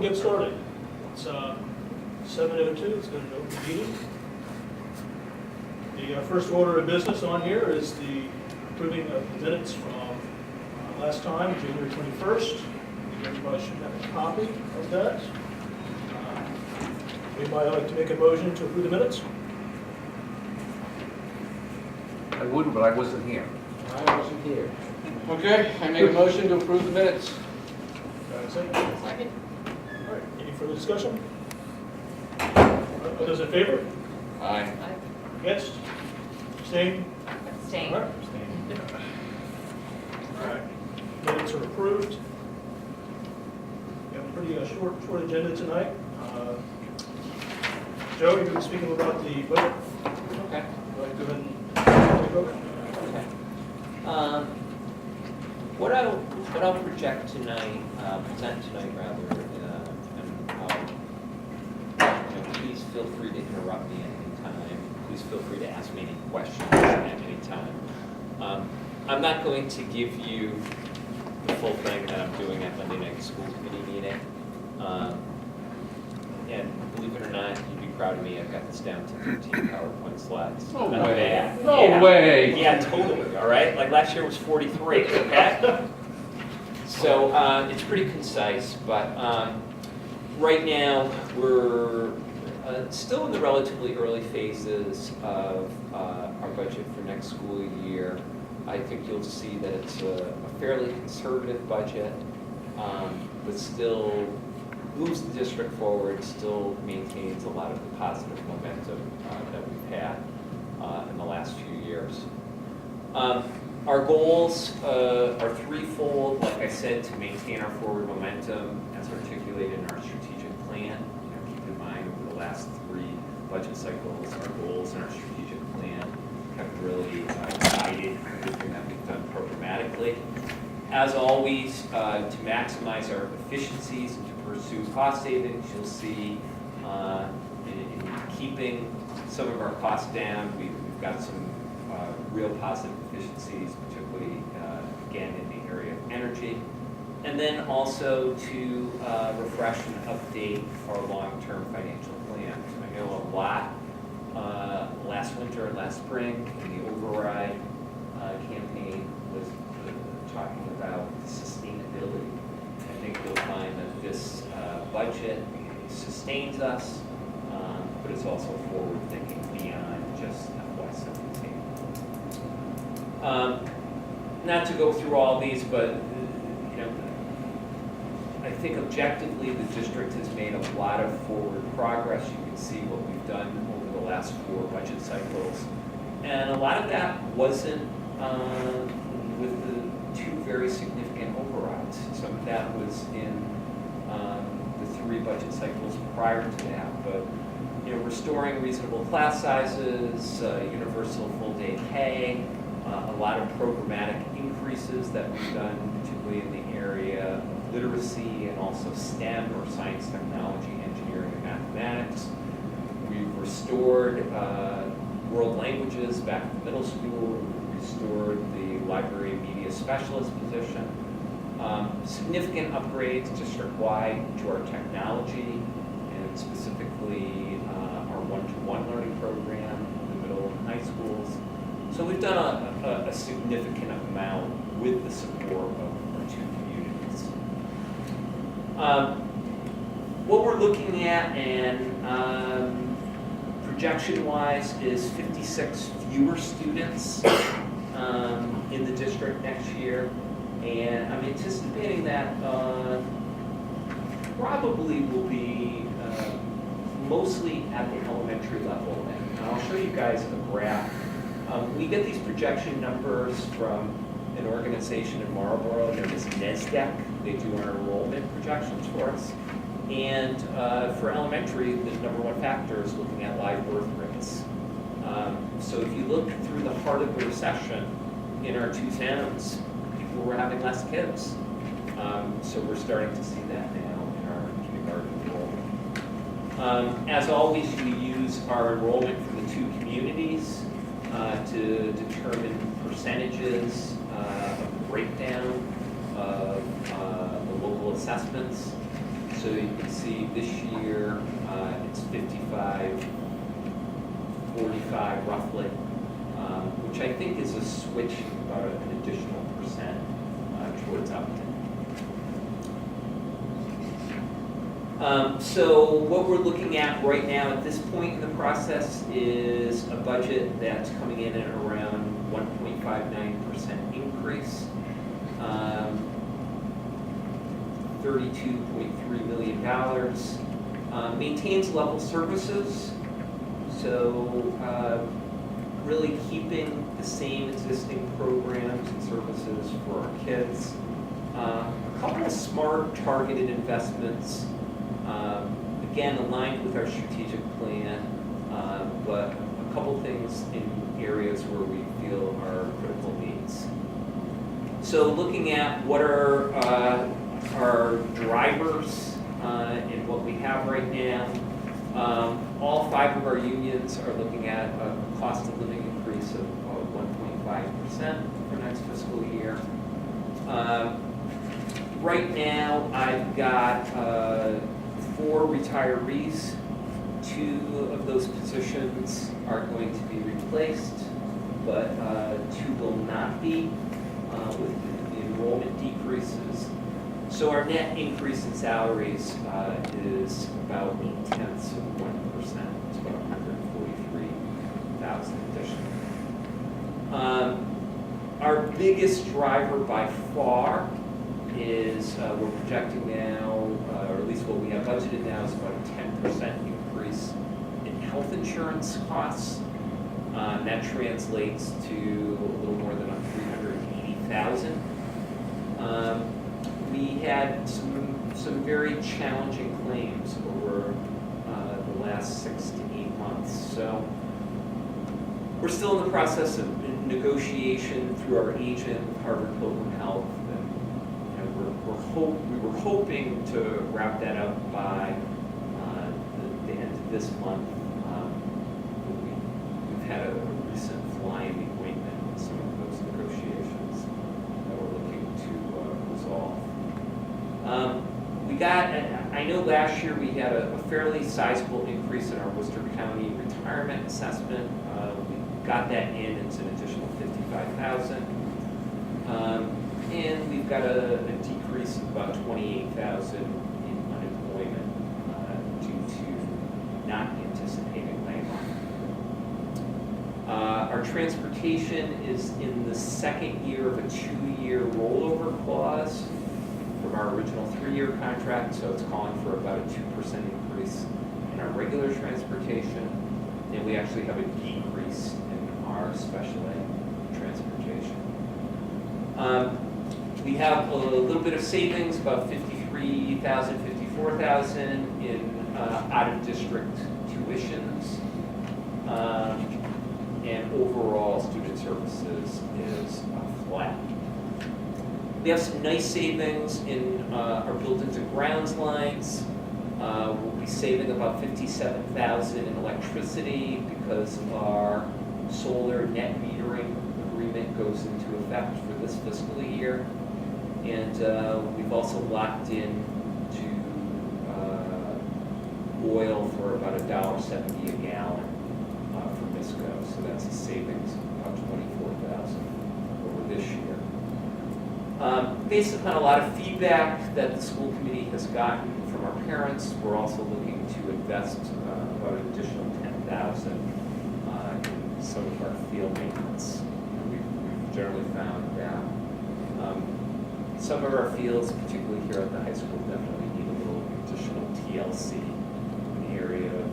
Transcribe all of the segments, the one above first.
get started. It's 7:02, it's going to open the meeting. The first order of business on here is the approving of the minutes from last time, January 21st. Everybody should have a copy of that. Anybody like to make a motion to approve the minutes? I would, but I wasn't here. I wasn't here. Okay, I make a motion to approve the minutes. That's it. Second. All right, any further discussion? All those in favor? Aye. Against? Abstained? Abstain. All right. All right, minutes are approved. We have a pretty short agenda tonight. Joe, you're going to be speaking about the budget. Okay. Go ahead and take over. Okay. What I'll project tonight, present tonight rather, and please feel free to interrupt me at any time. Please feel free to ask me any questions at any time. I'm not going to give you the full thing that I'm doing at Monday night school committee meeting. And believe it or not, you'd be proud of me, I've got this down to 13 PowerPoint slides. No Not way. bad. No Yeah. way. Yeah, totally, all right? Like last year was 43, okay? So it's pretty concise, but right now we're still in the relatively early phases of our budget for next school year. I think you'll see that it's a fairly conservative budget, but still moves the district forward, still maintains a lot of the positive momentum that we've had in the last few years. Our goals are threefold, like I said, to maintain our forward momentum as articulated in our strategic plan. Keep in mind, over the last 3 budget cycles, our goals and our strategic plan have really guided everything that we've done programmatically. As always, to maximize our efficiencies and to pursue cost savings, you'll see in keeping some of our costs down, we've got some real positive efficiencies, particularly again in the area of energy. And then also to refresh and update our long-term financial plan. I know a lot last winter and last spring in the override campaign was talking about sustainability. I think you'll find that this budget sustains us, but it's also forward-thinking beyond just FY17. Not to go through all these, but I think objectively the district has made a lot of forward progress. You can see what we've done over the last 4 budget cycles, and a lot of that wasn't with the 2 very significant overrides. Some of that was in the 3 budget cycles prior to that, but restoring reasonable class sizes, universal full-day pay, a lot of programmatic increases that we've done, particularly in the area of literacy and also STEM, or science, technology, engineering, and mathematics. We've restored world languages back in middle school, restored the library media specialist position. Significant upgrades district-wide to our technology, and specifically our one-to-one learning program in the middle and high schools. So we've done a significant amount with the support of our 2 communities. What we're looking at, and projection-wise, is 56 fewer students in the district next year. And I'm anticipating that probably will be mostly at the elementary level. And I'll show you guys a graph. We get these projection numbers from an organization in Marlboro known as NESDEC. They do our enrollment projections for us. And for elementary, the #1 factor is looking at live birth rates. So if you look through the heart of the recession in our 2 towns, people were having less kids. So we're starting to see that now in our kindergarten enrollment. As always, we use our enrollment for the 2 communities to determine percentages of the breakdown of the local assessments. So you can see this year, it's 55, 45 roughly, which I think is a switch about an additional percent towards Upton. So what we're looking at right now at this point in the process is a budget that's coming in at around 1.59% increase, $32.3 million. Maintains level services, so really keeping the same existing programs and services for our kids. A couple of smart targeted investments, again aligned with our strategic plan, but a couple things in areas where we feel are critical needs. So looking at what are our drivers and what we have right now, all 5 of our unions are looking at a cost of living increase of 1.5% for next fiscal year. Right now, I've got 4 retirees. 2 of those positions are going to be replaced, but 2 will not be with the enrollment decreases. So our net increase in salaries is about 0.8%. It's about 143,000 additional. Our biggest driver by far is we're projecting now, or at least what we have budgeted now, is about a 10% increase in health insurance costs. That translates to a little more than $380,000. We had some very challenging claims over the last 6 to 8 months. So we're still in the process of negotiation through our agent, Harvard Pilgrim Health, and we were hoping to wrap that up by the end of this month. We've had a recent fly in the ointment in some of those negotiations that we're looking to resolve. I know last year we had a fairly sizable increase in our Worcester County retirement assessment. We got that in, it's an additional $55,000. And we've got a decrease of about $28,000 in unemployment due to not anticipating labor. Our transportation is in the second year of a 2-year rollover clause from our original 3-year contract, so it's calling for about a 2% increase in our regular transportation, and we actually have a decrease in our special ed transportation. We have a little bit of savings, about $53,000, $54,000 in out-of-district tuitions, and overall student services is flat. We have some nice savings in our buildings and grounds lines. We'll be saving about $57,000 in electricity because of our solar net metering agreement goes into effect for this fiscal year. And we've also locked in to oil for about $1.70 a gallon for MISCO. So that's a savings of about $24,000 over this year. Based upon a lot of feedback that the school committee has gotten from our parents, we're also looking to invest about an additional $10,000 in some of our field maintenance. We've generally found that some of our fields, particularly here at the high school, definitely need a little additional TLC in the area of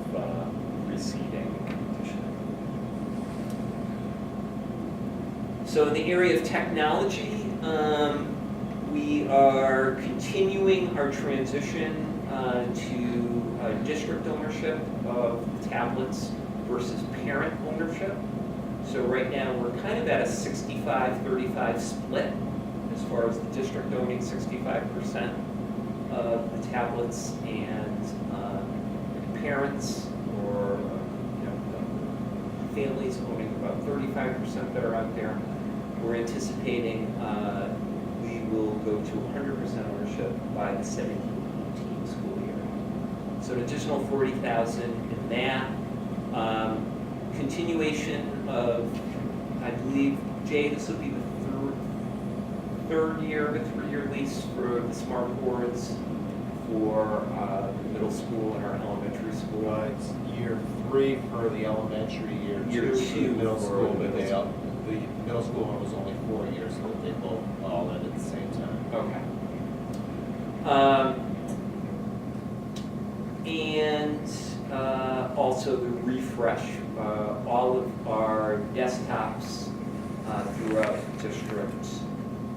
reseeding and conditioning. So in the area of technology, we are continuing our transition to district ownership of tablets versus parent ownership. So right now we're kind of at a 65-35 split as far as the district owning 65% of the tablets and parents or families owning about 35% that are out there. We're anticipating we will go to 100% ownership by the 17-18 school year. So an additional 40,000 in that. Continuation of, I believe, Jay, this will be the third year, the 3-year lease for the smart boards for the middle school and our elementary school. It's year 3 for the elementary, year Year 2 for the two middle for school, the but middle the middle school one was only 4 years, so that they both all in at the same time. Okay. And also the refresh, all of our desktops throughout the district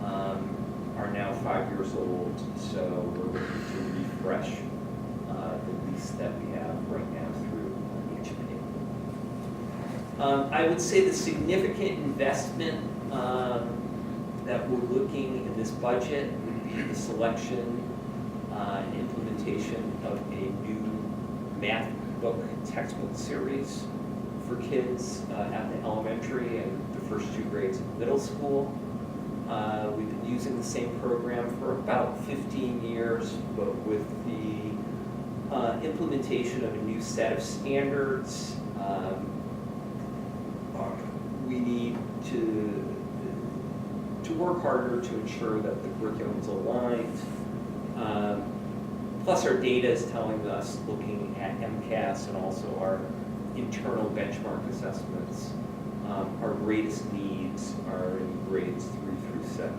are now 5 years old, so we're looking to refresh the lease that we have right now through HP. I would say the significant investment that we're looking in this budget would be the selection and implementation of a new math book textbook series for kids at the elementary and the first 2 grades of middle school. We've been using the same program for about 15 years, but with the implementation of a new set of standards, we need to work harder to ensure that the curriculum is aligned. Plus our data is telling us, looking at MCAS and also our internal benchmark assessments, our greatest needs are in grades 3 through 6.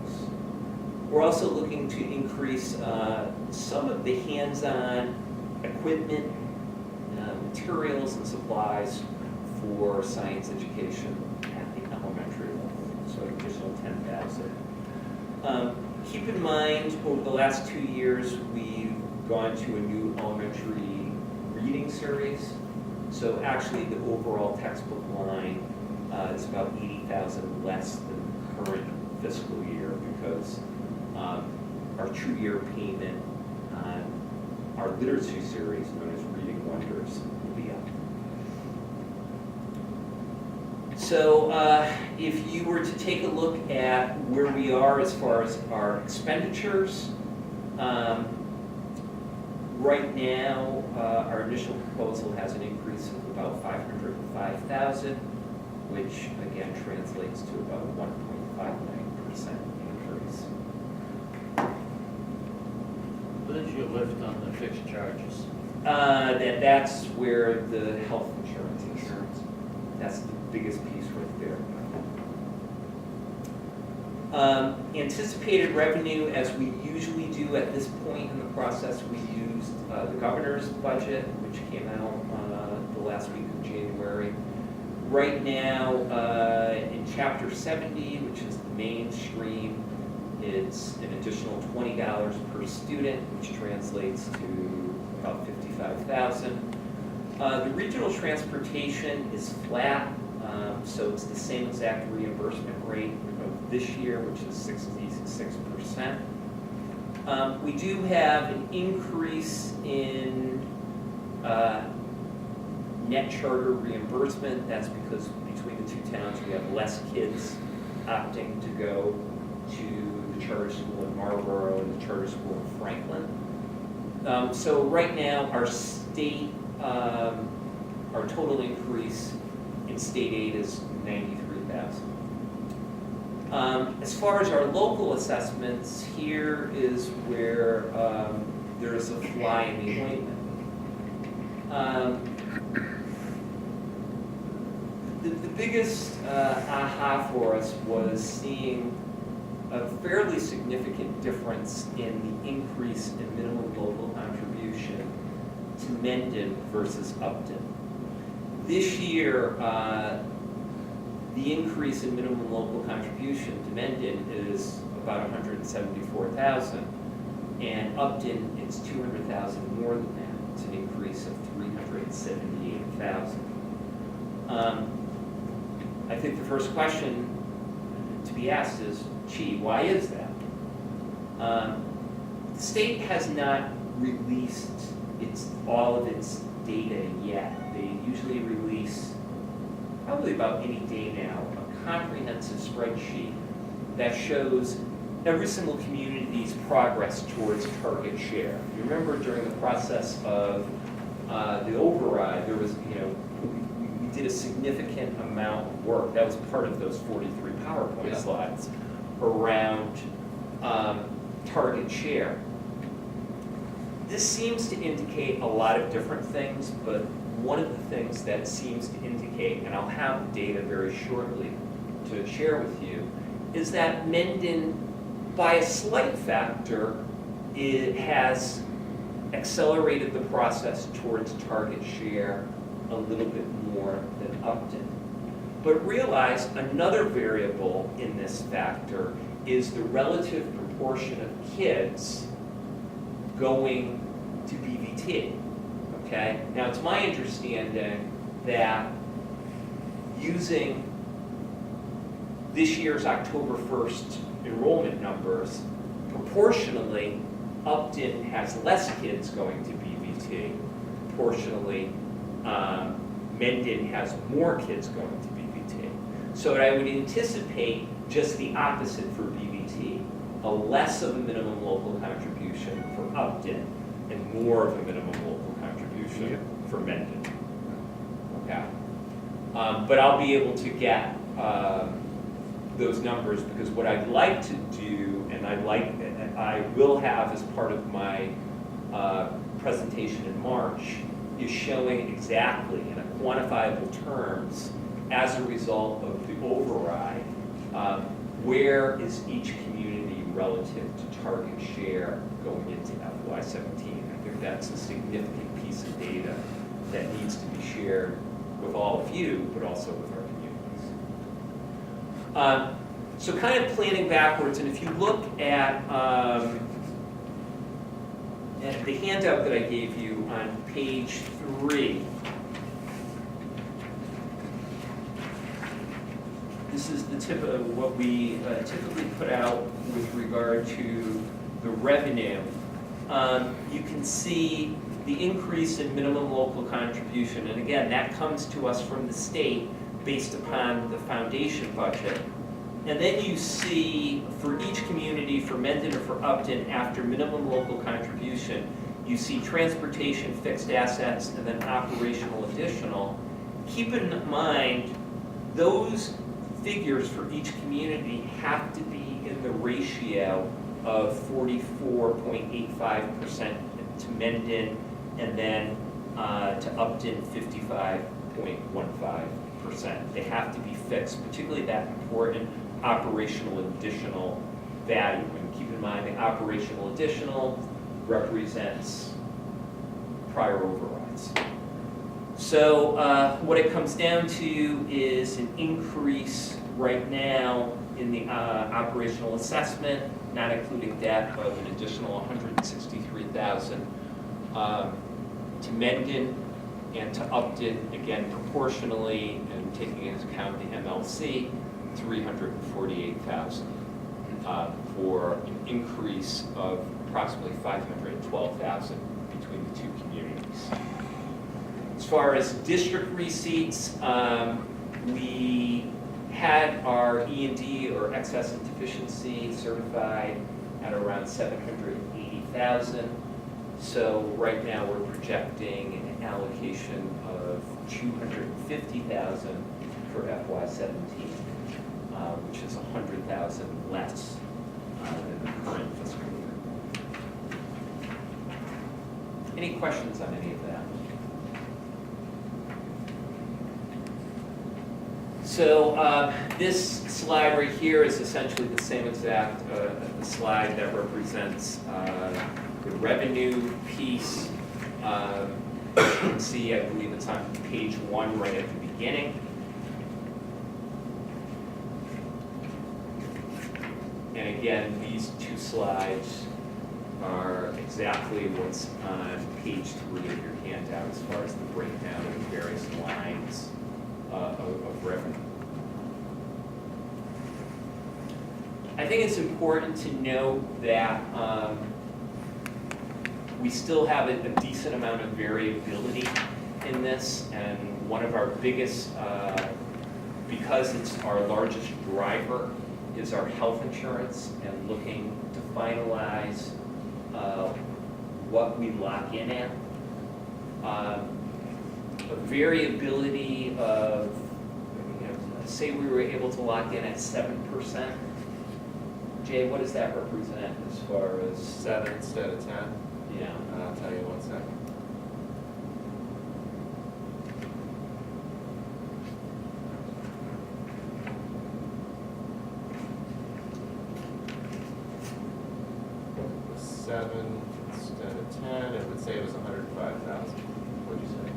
We're also looking to increase some of the hands-on equipment, materials and supplies for science education at the elementary level, so an additional 10,000. Keep in mind, over the last 2 years, we've gone to a new elementary reading series. So actually, the overall textbook line is about 80,000 less than the current fiscal year because our 2-year payment on our literacy series, known as Reading Wonders, will be up. So if you were to take a look at where we are as far as our expenditures, right now our initial proposal has an increase of about 505,000, which again translates to about a 1.59% increase. What is your lift on the fixed charges? That's where the health insurance is. That's the biggest piece right there. Anticipated revenue, as we usually do at this point in the process, we used the governor's budget, which came out the last week of January. Right now, in Chapter 70, which is the main stream, it's an additional $20 per student, which translates to about $55,000. The regional transportation is flat, so it's the same exact reimbursement rate of this year, which is 66%. We do have an increase in net charter reimbursement. That's because between the 2 towns, we have less kids opting to go to the charter school in Marlborough and the charter school in Franklin. So right now, our state, our total increase in state aid is $93,000. As far as our local assessments, here is where there is a fly in the ointment. The biggest aha for us was seeing a fairly significant difference in the increase in minimum local contribution to Mendon versus Upton. This year, the increase in minimum local contribution to Mendon is about $174,000, and Upton, it's $200,000 more than that. It's an increase of $378,000. I think the first question to be asked is, gee, why is that? The state has not released all of its data yet. They usually release, probably about any day now, a comprehensive spreadsheet that shows every single community's progress towards target share. You remember during the process of the override, there was, we did a significant amount of work. That was part of those 43 PowerPoint Yeah. slides around target share. This seems to indicate a lot of different things, but one of the things that seems to indicate, and I'll have the data very shortly to share with you, is that Mendon, by a slight factor, it has accelerated the process towards target share a little bit more than Upton. But realize another variable in this factor is the relative proportion of kids going to BVT, okay? Now, it's my understanding that using this year's October 1st enrollment numbers, proportionally, Upton has less kids going to BVT. Proportionally, Mendon has more kids going to BVT. So I would anticipate just the opposite for BVT, a less of a minimum local contribution for Upton and more of a minimum local contribution for Mendon. Okay. But I'll be able to get those numbers, because what I'd like to do, and I will have as part of my presentation in March, is showing exactly in a quantifiable terms, as a result of the override, where is each community relative to target share going into FY17. I think that's a significant piece of data that needs to be shared with all of you, but also with our communities. So kind of planning backwards, and if you look at the handout that I gave you on page 3, this is the tip of what we typically put out with regard to the revenue. You can see the increase in minimum local contribution, and again, that comes to us from the state based upon the foundation budget. And then you see for each community, for Mendon or for Upton, after minimum local contribution, you see transportation, fixed assets, and then operational additional. Keep in mind, those figures for each community have to be in the ratio of 44.85% to Mendon, and then to Upton 55.15%. They have to be fixed, particularly that important operational additional value. And keep in mind, the operational additional represents prior overrides. So what it comes down to is an increase right now in the operational assessment, not including debt, of an additional $163,000 to Mendon and to Upton, again proportionally, and taking into account the MLC, $348,000 for an increase of approximately $512,000 between the two communities. As far as district receipts, we had our E&D, or excess and deficiency, certified at around $780,000. So right now we're projecting an allocation of $250,000 for FY17, which is $100,000 less than the current fiscal year. Any questions on any of that? So this slide right here is essentially the same exact slide that represents the revenue piece. You can see, I believe it's on page 1 right at the beginning. And again, these two slides are exactly what's on page 3 of your handout as far as the breakdown of the various lines of revenue. I think it's important to note that we still have a decent amount of variability in this, and one of our biggest, because it's our largest driver, is our health insurance, and looking to finalize what we lock in at. a variability of, say we were able to lock in at 7%. Jay, what does that represent as far as? 7 instead of 10. Yeah. I'll tell you 1 second. With 7 instead of 10, it would say it was 105,000. What'd you say?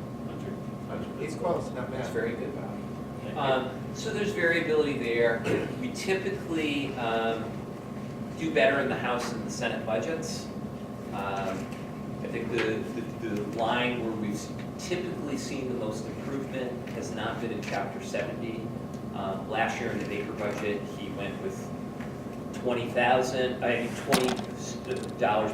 100. It's close, not bad. That's very good, Bob. So there's variability there. We typically do better in the House and the Senate budgets. I think the line where we've typically seen the most improvement has not been in Chapter 70. Last year in the Baker budget, he went with $20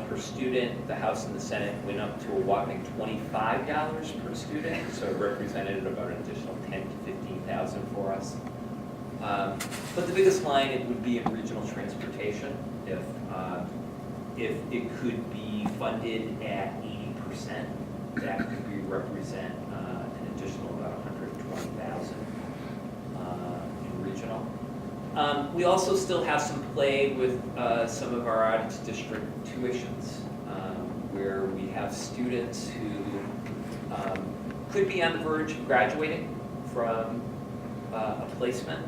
per student. The House and the Senate went up to a whopping $25 per student, so it represented about an additional $10,000 to $15,000 for us. But the biggest line, it would be in regional transportation. If it could be funded at 80%, that could represent an additional about $120,000 in regional. We also still have some play with some of our out-of-district tuitions, where we have students who could be on the verge of graduating from a placement.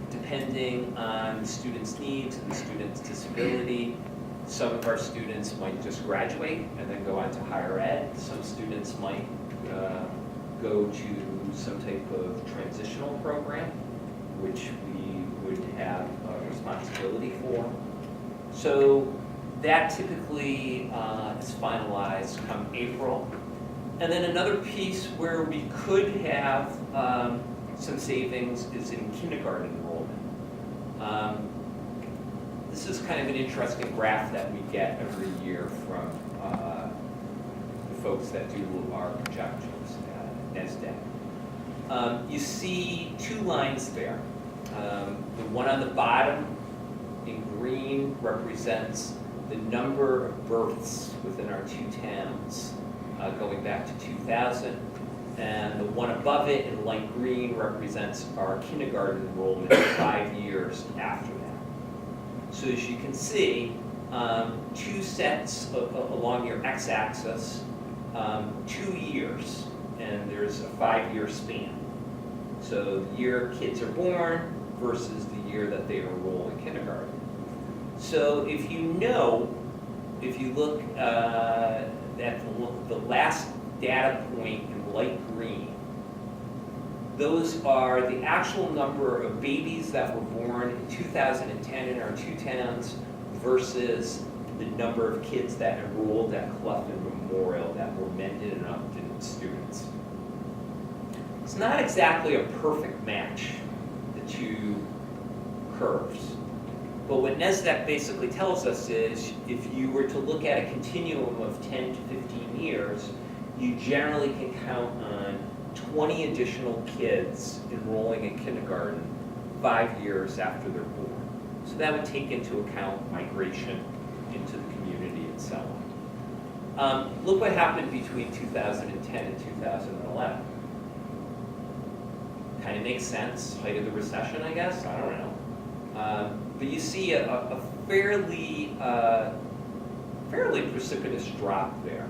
Depending on the student's needs and the student's disability, some of our students might just graduate and then go on to higher ed. Some students might go to some type of transitional program, which we would have a responsibility for. So that typically is finalized come April. And then another piece where we could have some savings is in kindergarten enrollment. This is kind of an interesting graph that we get every year from the folks that do our projections at NESDEC. You see two lines there. The one on the bottom in green represents the number of births within our two towns going back to 2000. And the one above it in light green represents our kindergarten enrollment 5 years after that. So as you can see, two sets along your x-axis, 2 years, and there's a 5-year span. So the year kids are born versus the year that they enroll in kindergarten. So if you look at the last data point in light green, those are the actual number of babies that were born in 2010 in our two towns versus the number of kids that enrolled at Clough and Memorial that were Mendon and Upton students. It's not exactly a perfect match, the two curves. But what NESDEC basically tells us is if you were to look at a continuum of 10 to 15 years, you generally can count on 20 additional kids enrolling in kindergarten 5 years after they're born. So that would take into account migration into the community and so on. Look what happened between 2010 and 2011. Kind of makes sense, height of the recession, I guess, I don't know. But you see a fairly precipitous drop there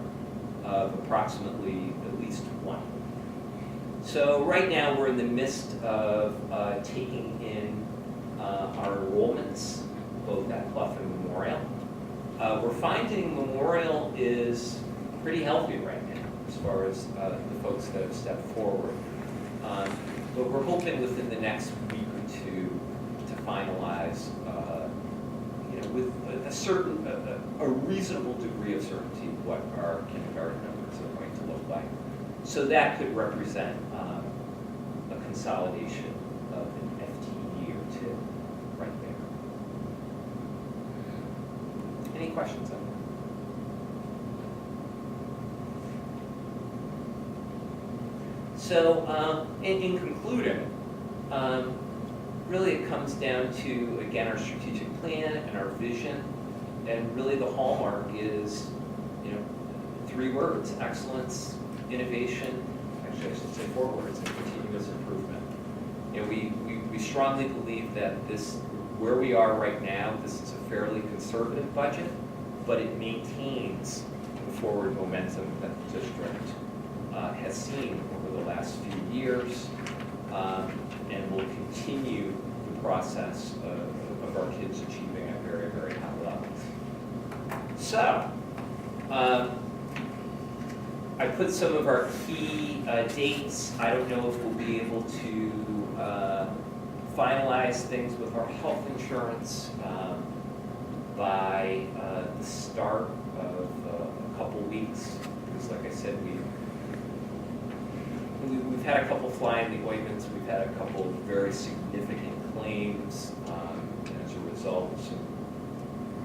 of approximately at least 20. So right now we're in the midst of taking in our enrollments, both at Clough and Memorial. We're finding Memorial is pretty healthy right now as far as the folks that have stepped forward. But we're hoping within the next week or two to finalize, with a reasonable degree of certainty what our kindergarten numbers are going to look like. So that could represent a consolidation of an FTE or two right there. Any questions on that? So in concluding, really it comes down to, again, our strategic plan and our vision. And really the hallmark is, 3 words: excellence, innovation, actually I should say 4 words, and continuous improvement. You know, we strongly believe that this, where we are right now, this is a fairly conservative budget, but it maintains the forward momentum that the district has seen over the last few years, and will continue the process of our kids achieving at very, very high levels. So, I put some of our key dates. I don't know if we'll be able to finalize things with our health insurance by the start of a couple weeks. Because like I said, we've had a couple fly in the ointments. We've had a couple very significant claims, and as a result, some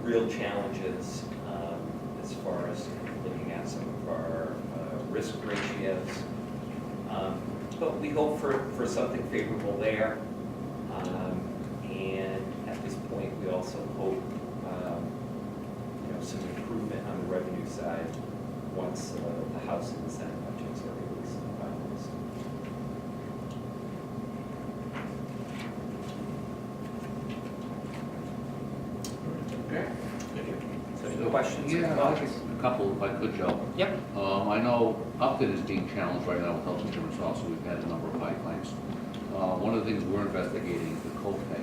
real challenges as far as looking at some of our risk ratios. But we hope for something favorable there. And at this point, we also hope some improvement on the revenue side once the House and the Senate budgets are released and finalized. Okay. So any questions? or Yeah, thoughts? a couple, if I could, Joe. Yep. I know Upton is being challenged right now with health insurance also. We've had a number of high claims. One of the things we're investigating is the copay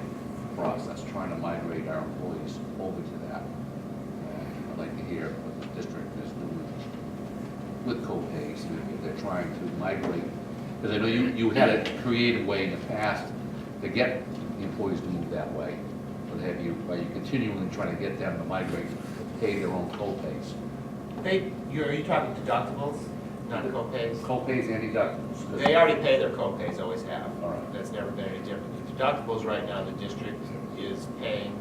process, trying to migrate our employees over to that. And I'd like to hear what the district is doing with copays, if they're trying to migrate. Because I know you had a creative way in the past to get the employees to move that way. But are you continually trying to get them to migrate, to pay their own copays? Are you talking deductibles, not co-pays? Copays and deductibles. 'Cause- They already pay their co-pays, always have. All right. That's never been any different. The deductibles right now, the district is paying,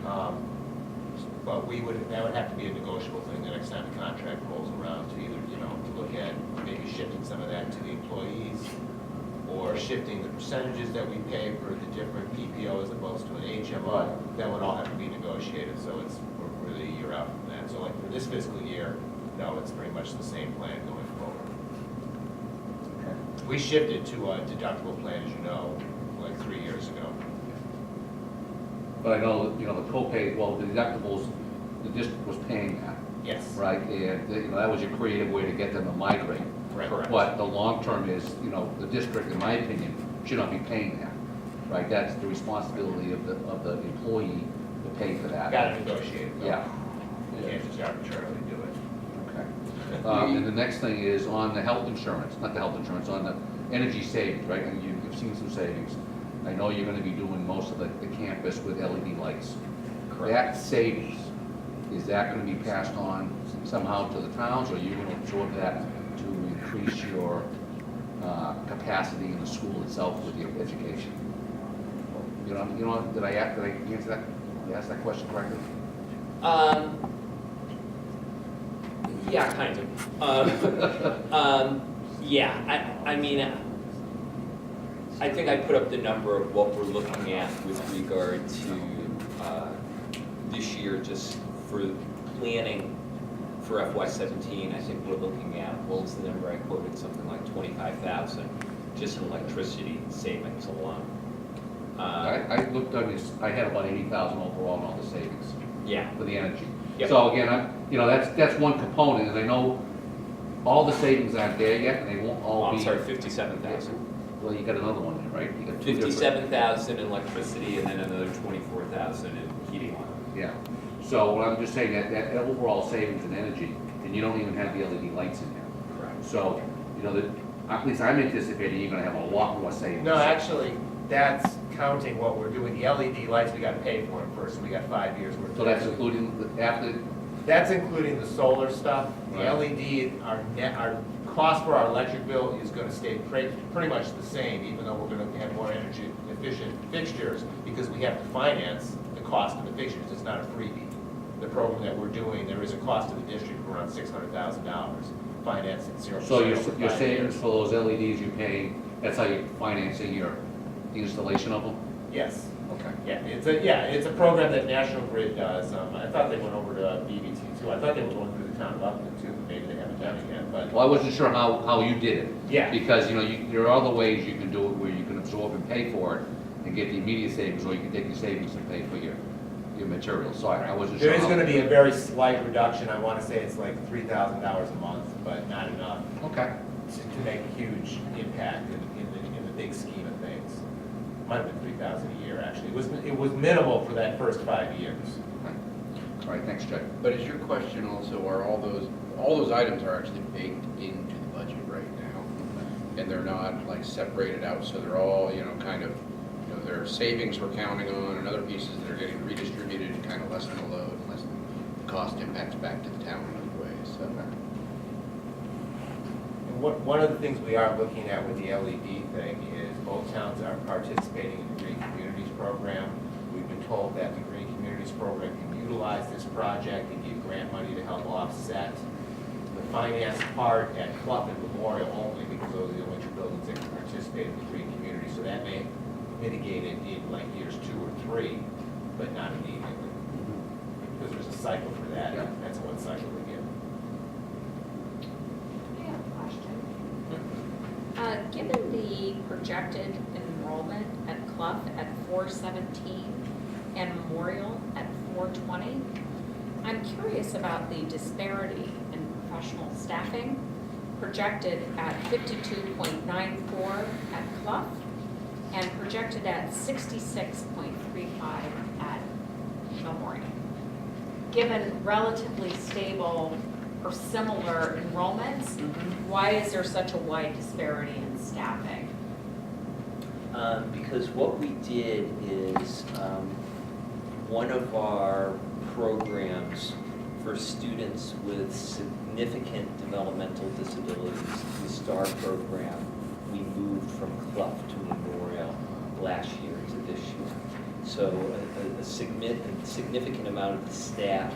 but that would have to be a negotiable thing the next time the contract rolls around to either, to look at maybe shifting some of that to the employees or shifting the percentages that we pay for the different PPO as opposed to an HMO. Right. That would all have to be negotiated, so we're really a year out from that. So like for this fiscal year, no, it's pretty much the same plan going forward. Okay. We shifted to a deductible plan, as you know, like 3 years ago. But I know, the copay, the deductibles, the district was paying that, Yes. right? And, that was your creative way to get them to migrate. Correct. But the long term is, the district, in my opinion, should not be paying that, right? That's the responsibility of the employee to pay for that. Got to negotiate it. though. Yeah. You can't just arbitrarily do it. Okay. And the next thing is on the health insurance, not the health insurance, on the energy savings, right? And you've seen some savings. I know you're gonna be doing most of the campus with LED lights. That savings, is that gonna be passed on somehow to the towns, or are you gonna absorb that to increase your capacity in the school itself with your education? Did I answer that? Did I ask that question correctly? Yeah, kind of. Yeah, I mean, I think I put up the number of what we're looking at with regard to this year, just for planning for FY17. I think we're looking at, what was the number I quoted, something like 25,000, just in electricity savings alone. I looked on this, I had about 80,000 overall in all the savings Yeah. for the energy. Yep. So again, that's one component, and I know all the savings aren't there yet, and they won't Oh, all be. I'm sorry, 57,000. Well, you got another one there, right? You got two different- 57,000 in electricity and then another 24,000 in heating oil. Yeah. So what I'm just saying, that overall savings in energy, and you don't even have the LED lights in there. Correct. So, at least I'm anticipating you're gonna have a lot more savings. No, actually, that's counting what we're doing. The LED lights, we got to pay for them first, so we got 5 years worth. So that's including after, That's including the solar stuff. The Right. LED, our cost for our electric bill is gonna stay pretty much the same, even though we're gonna have more energy efficient fixtures, because we have to finance the cost of the fixtures. It's not a freebie. The program that we're doing, there is a cost to the district of around $600,000, financed at 0%. so your over 5 savings years. for those LEDs you're paying, that's how you're financing the installation of them? Yes. Okay. Yeah, it's a program that National Grid does. I thought they went over to BVT too. Well, I thought they were going through the town of Upton too, but maybe they haven't done it yet, but. Well, I wasn't sure how you did it. Yeah. Because, there are other ways you can do it where you can absorb and pay for it and get the immediate savings, or you can take your savings and pay for your materials. So I wasn't sure. There is how- gonna be a very slight reduction, I wanna say it's like $3,000 a month, but not enough Okay. to make a huge impact in the big scheme of things. Might have been 3,000 a year, actually. It was minimal for that first 5 years. Okay. All right, thanks, Chuck. But is your question also, are all those items are actually baked into the budget right now? And they're not like separated out, so they're all, kind of, there are savings we're counting on and other pieces that are getting redistributed and kind of lessen the load and lessen the cost impacts back to the town in other ways, so. And one of the things we are looking at with the LED thing is both towns are participating in the Green Communities Program. We've been told that the Green Communities Program can utilize this project and give grant money to help offset the finance part at Clough and Memorial only, because those are the only two buildings that can participate in the Green Community. So that may mitigate it in like years 2 or 3, but not immediately. Because there's a cycle for that, Yeah. and that's one cycle we get. I have a question. Given the projected enrollment at Clough at 417 and Memorial at 420, I'm curious about the disparity in professional staffing, projected at 52.94 at Clough and projected at 66.35 at Memorial. Given relatively stable or similar enrollments, why is there such a wide disparity in staffing? Because what we did is, one of our programs for students with significant developmental disabilities, the STAR program, we moved from Clough to Memorial last year to this year. So a significant amount of the staff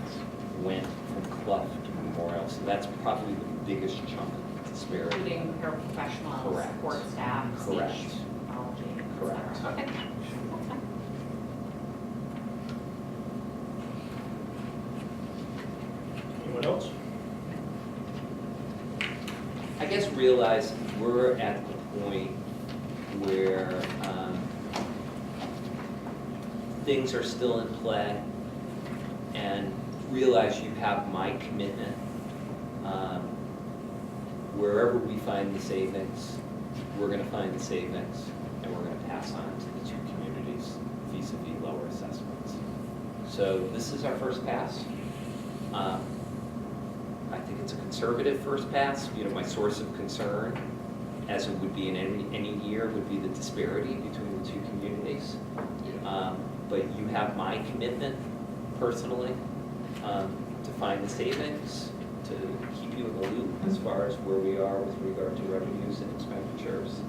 went from Clough to Memorial, so that's probably the biggest chunk of disparity. Including paraprofessionals, Correct. support staff, Correct. speech pathology, et Correct. cetera. Okay. Anyone else? I guess realize we're at the point where things are still in play, and realize you have my commitment. Wherever we find the savings, we're gonna find the savings, and we're gonna pass on to the two communities vis-a-vis lower assessments. So this is our first pass. I think it's a conservative first pass. My source of concern, as it would be in any year, would be the disparity between the two communities. But you have my commitment personally to find the savings, to keep you in the loop as far as where we are with regard to revenues and expenditures,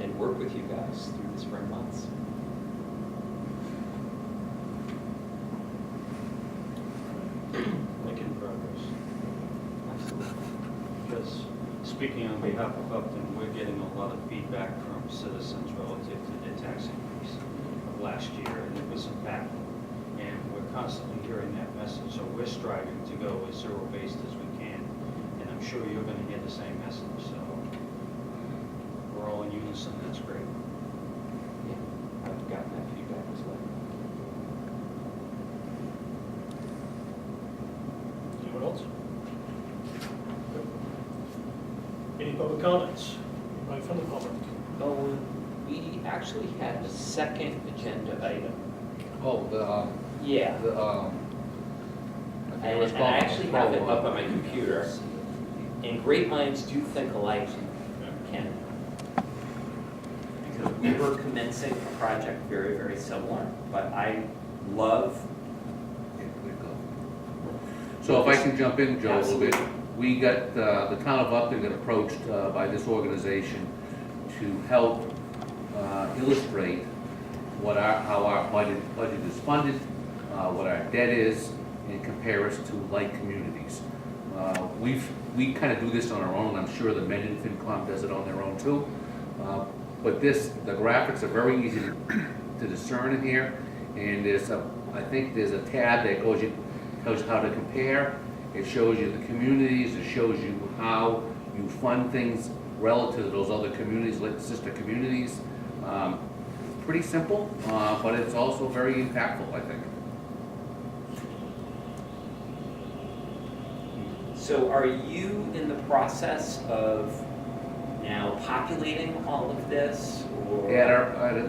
and work with you guys through the spring months. Making progress. Absolutely. Because speaking on behalf of Upton, we're getting a lot of feedback from citizens relative to their tax increase of last year, and it was impactful. And we're constantly hearing that message, so we're striving to go as zero-based as we can. And I'm sure you're gonna hear the same message, so we're all in unison, that's great. Yeah, I've gotten that feedback as well. Anyone else? Any public comments? Anybody from the public? Oh, we actually had a second agenda item. Oh, Yeah. I think it was And I called. actually have it up on my computer. And great minds do think alike, Ken. Because we were commencing a project very, very similar, but I love, So if I can jump in, Joe, a little bit. Absolutely. We got, the town of Upton got approached by this organization to help illustrate how our budget is funded, what our debt is, and compare us to like communities. We kind of do this on our own. I'm sure the Mendon FinCom does it on their own too. But the graphics are very easy to discern in here, and I think there's a tab that goes, tells you how to compare, it shows you the communities, it shows you how you fund things relative to those other communities, like sister communities. Pretty simple, but it's also very impactful, I think. So are you in the process of now populating all of this, or? We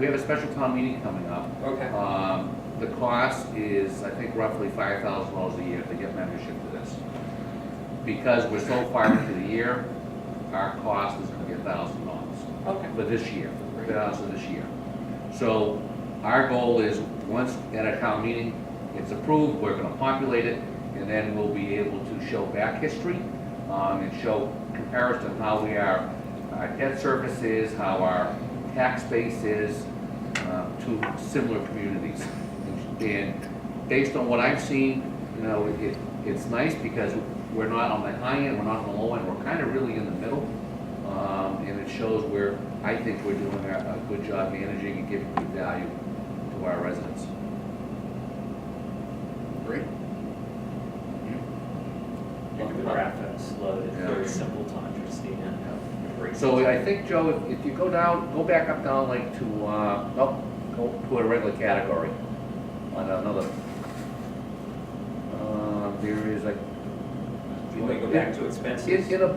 have a special town meeting coming up. Okay. The cost is, I think, roughly $5,000 a year to get membership to this. Because we're so far into the year, our cost is gonna be $1,000 Okay. for this year, for the balance of this year. So our goal is, once at a town meeting, it's approved, we're gonna populate it, and then we'll be able to show back history, and show comparison of how our debt service is, how our tax base is, to similar communities. And based on what I've seen, you know, it's nice because we're not on the high end, we're not on the low end, we're kind of really in the middle. And it shows where I think we're doing a good job managing and giving good value to our residents. Great. And the graphics loaded, Yeah. very simple to understand. Great. So I think, Joe, if you go back up down like to, go to a regular category on another, there is like. You want to go back to expenses? In a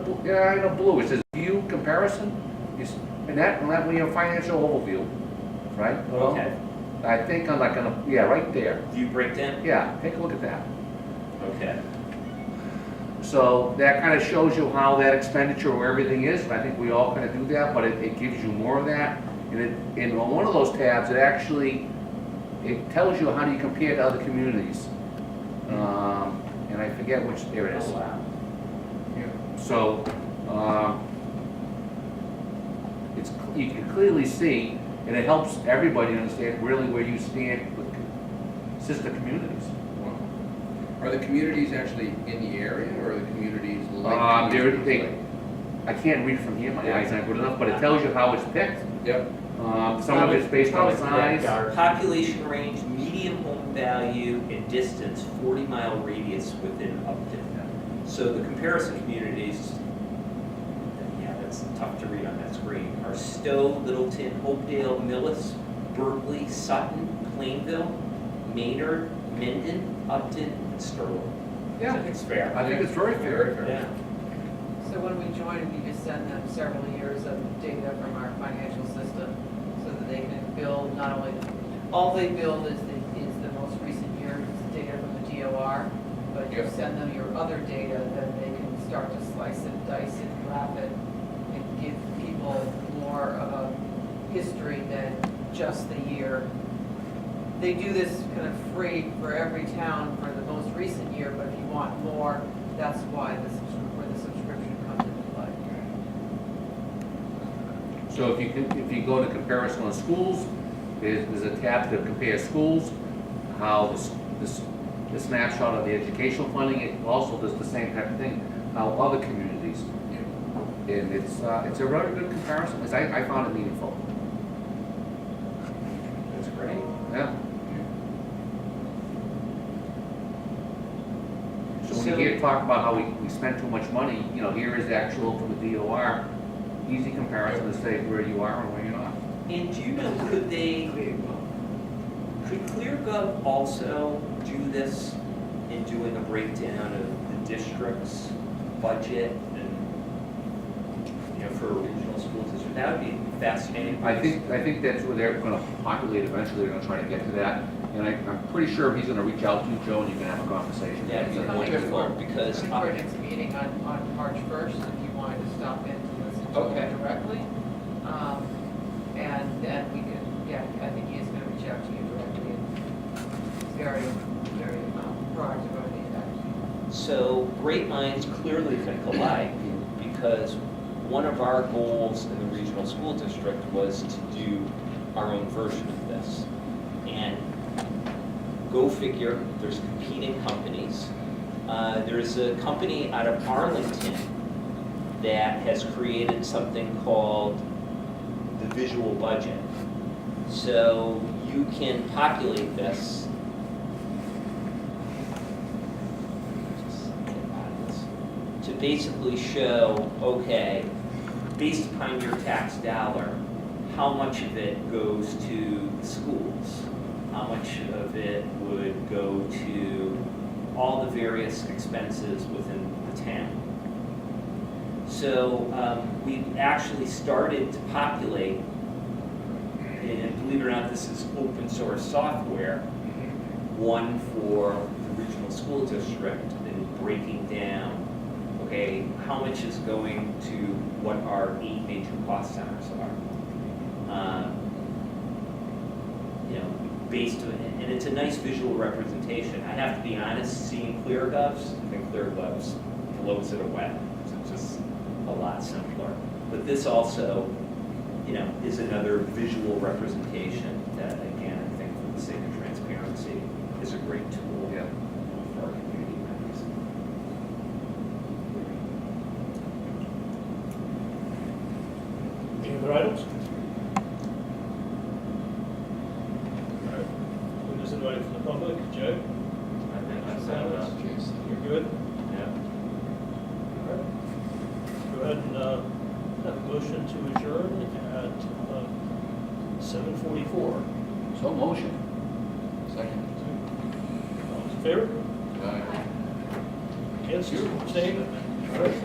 blue, it says view comparison, and that when you have financial overview, right? Okay. I think I'm like right there, View breakdown? yeah, take a look at that. Okay. So that kind of shows you how that expenditure or everything is, and I think we all kind of do that, but it gives you more of that. And on one of those tabs, it tells you how do you compare to other communities. And I forget which, there it is. Oh, wow. So, you can clearly see, and it helps everybody understand really where you stand with sister communities. Wow. Are the communities actually in the area, or are the communities like? I can't read from here, my eyes aren't good enough, but it tells you how it's picked. Yep. Some of it's based on size. Population range, median home value, and distance, 40-mile radius within Upton. So the comparison communities, yeah, that's tough to read on that screen, are Stowe, Littleton, Hopedale, Millis, Berkeley, Sutton, Plainville, Maynard, Mendon, Upton, and Sterling. Yeah. I think it's fair. I think it's very fair. Yeah. So when we join, we just send them several years of data from our financial system so that they can build not only, all they build is the most recent year's data from the DOR, but you Yep. send them your other data, then they can start to slice it, dice it, graph it, and give people more of a history than just the year. They do this kind of free for every town for the most recent year, but if you want more, that's why where the subscription comes into play. So if you go to comparison on schools, there's a tab to compare schools, how the snapshot of the educational funding, it also does the same type of thing, how other communities. And it's a very good comparison, I found it meaningful. That's great. Yeah. So when you hear talk about how we spend too much money, you know, here is the actual from the DOR, easy comparison to say where you are and where you're not. And do you know, could ClearGov also do this in doing a breakdown of the district's budget and, you know, for a regional school district? That would be fascinating. I think that's where they're gonna populate eventually, they're gonna try to get to that. And I'm pretty sure he's gonna reach out to you, Joe, and you can have a conversation. That'd be wonderful, because Coming for our next meeting on March 1st, if you wanted to stop in to listen to Okay. it directly. And then we can, yeah, I think he is going to reach out to you directly. And he's very, very proactive about that. So great minds clearly think alike, because one of our goals in the regional school district was to do our own version of this. And go figure, there's competing companies. There's a company out of Arlington that has created something called the Visual Budget. So you can populate this basically show, okay, based upon your tax dollar, how much of it goes to the schools? How much of it would go to all the various expenses within the town? So we actually started to populate, and believe it or not, this is open source software, one for the regional school district, and breaking down, okay, how much is going to what our 8 major cost centers are. You know, based on, and it's a nice visual representation. I have to be honest, seeing ClearGovs, I think ClearGovs blows it away. It's just a lot simpler. But this also, you know, is another visual representation that, again, I think for the sake of transparency, is a great tool Yeah. for our community members. Any other items? All right. Who is invited from the public? Joe? I think that's that. You're good? Yeah. All right. Go ahead and have a motion to adjourn at 7:44. So motion. Second. All those in favor? Aye. Against? Abstained? All right.